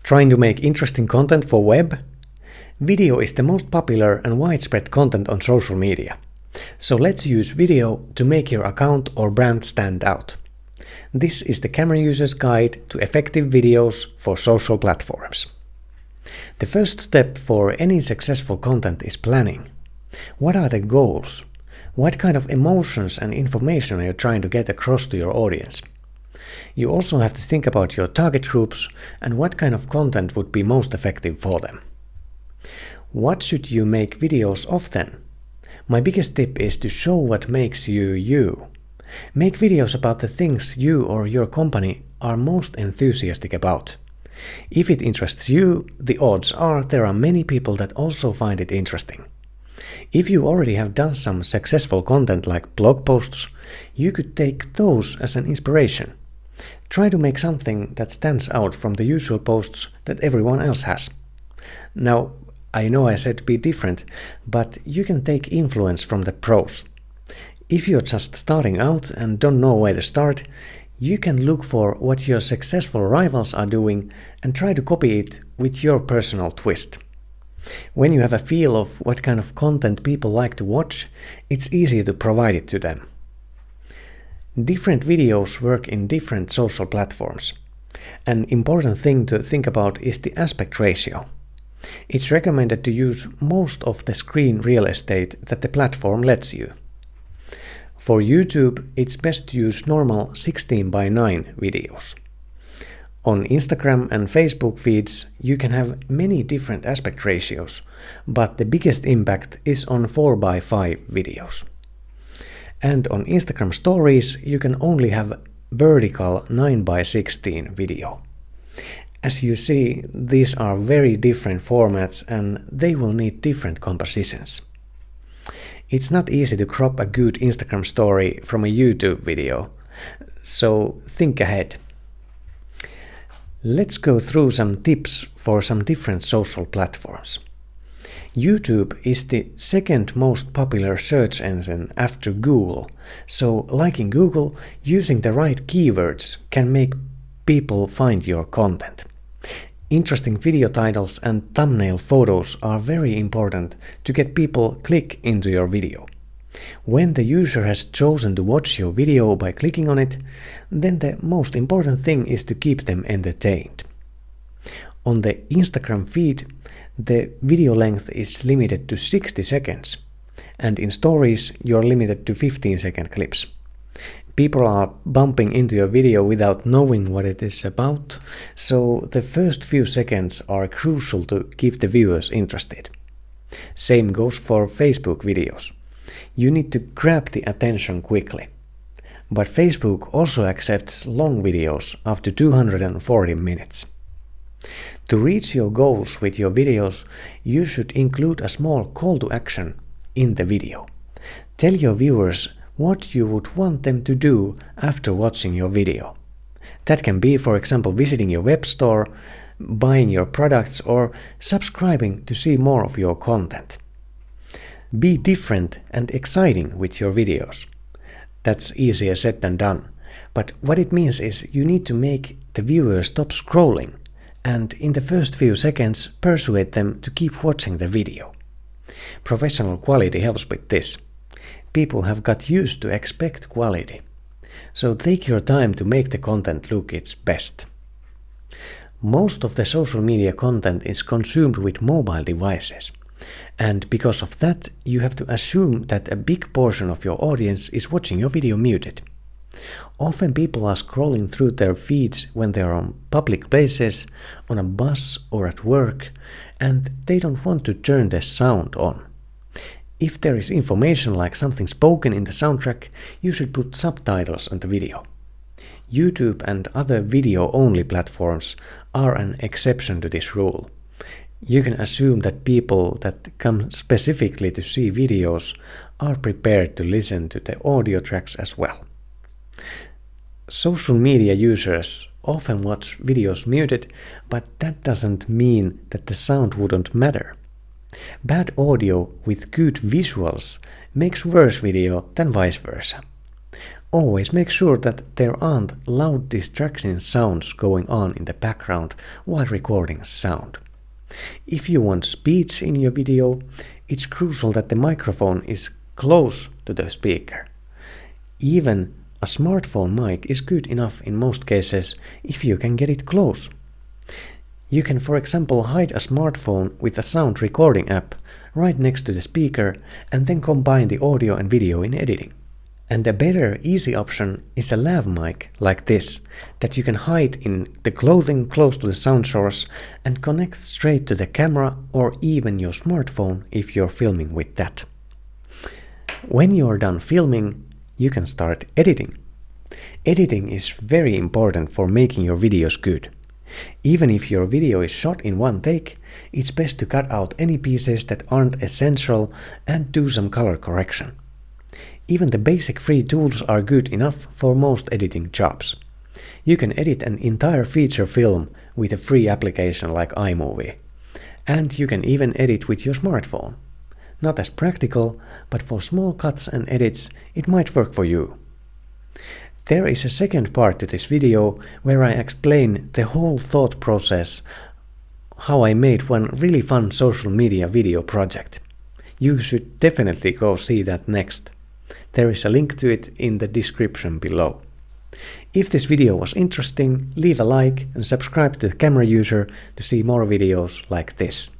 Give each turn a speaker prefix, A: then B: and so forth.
A: Trying to make interesting content for web? Video is the most popular and widespread content on social media. So let's use video to make your account or brand stand out. This is the Camera User's Guide to Effective Videos for Social Platforms. The first step for any successful content is planning. What are the goals? What kind of emotions and information are you trying to get across to your audience? You also have to think about your target groups and what kind of content would be most effective for them. What should you make videos of then? My biggest tip is to show what makes you you. Make videos about the things you or your company are most enthusiastic about. If it interests you, the odds are there are many people that also find it interesting. If you already have done some successful content like blog posts, you could take those as an inspiration. Try to make something that stands out from the usual posts that everyone else has. Now, I know I said be different, but you can take influence from the pros. If you're just starting out and don't know where to start, you can look for what your successful rivals are doing and try to copy it with your personal twist. When you have a feel of what kind of content people like to watch, it's easy to provide it to them. Different videos work in different social platforms. An important thing to think about is the aspect ratio. It's recommended to use most of the screen real estate that the platform lets you. For YouTube, it's best to use normal 16:9 videos. On Instagram and Facebook feeds, you can have many different aspect ratios, but the biggest impact is on 4:5 videos. And on Instagram stories, you can only have vertical 9:16 video. As you see, these are very different formats and they will need different compositions. It's not easy to crop a good Instagram story from a YouTube video, so think ahead. Let's go through some tips for some different social platforms. YouTube is the second most popular search engine after Google, so like in Google, using the right keywords can make people find your content. Interesting video titles and thumbnail photos are very important to get people click into your video. When the user has chosen to watch your video by clicking on it, then the most important thing is to keep them entertained. On the Instagram feed, the video length is limited to 60 seconds, and in stories you're limited to 15-second clips. People are bumping into your video without knowing what it is about, so the first few seconds are crucial to keep the viewers interested. Same goes for Facebook videos. You need to grab the attention quickly. But Facebook also accepts long videos up to 240 minutes. To reach your goals with your videos, you should include a small call to action in the video. Tell your viewers what you would want them to do after watching your video. That can be, for example, visiting your web store, buying your products, or subscribing to see more of your content. Be different and exciting with your videos. That's easier said than done, but what it means is you need to make the viewer stop scrolling and in the first few seconds persuade them to keep watching the video. Professional quality helps with this. People have got used to expect quality, so take your time to make the content look its best. Most of the social media content is consumed with mobile devices, and because of that you have to assume that a big portion of your audience is watching your video muted. Often people are scrolling through their feeds when they are on public places, on a bus or at work, and they don't want to turn the sound on. If there is information like something spoken in the soundtrack, you should put subtitles on the video. YouTube and other video-only platforms are an exception to this rule. You can assume that people that come specifically to see videos are prepared to listen to the audio tracks as well. Social media users often watch videos muted, but that doesn't mean that the sound wouldn't matter. Bad audio with good visuals makes worse video than vice versa. Always make sure that there aren't loud distraction sounds going on in the background while recording sound. If you want speech in your video, it's crucial that the microphone is close to the speaker. Even a smartphone mic is good enough in most cases if you can get it close. You can, for example, hide a smartphone with a sound recording app right next to the speaker and then combine the audio and video in editing. And a better, easy option is a lav mic like this that you can hide in the clothing close to the sound source and connect straight to the camera or even your smartphone if you're filming with that. When you're done filming, you can start editing. Editing is very important for making your videos good. Even if your video is shot in one take, it's best to cut out any pieces that aren't essential and do some color correction. Even the basic free tools are good enough for most editing jobs. You can edit an entire feature film with a free application like iMovie. And you can even edit with your smartphone. Not as practical, but for small cuts and edits, it might work for you. There is a second part to this video where I explain the whole thought process, how I made one really fun social media video project. You should definitely go see that next. There is a link to it in the description below. If this video was interesting, leave a like and subscribe to the Camera User to see more videos like this.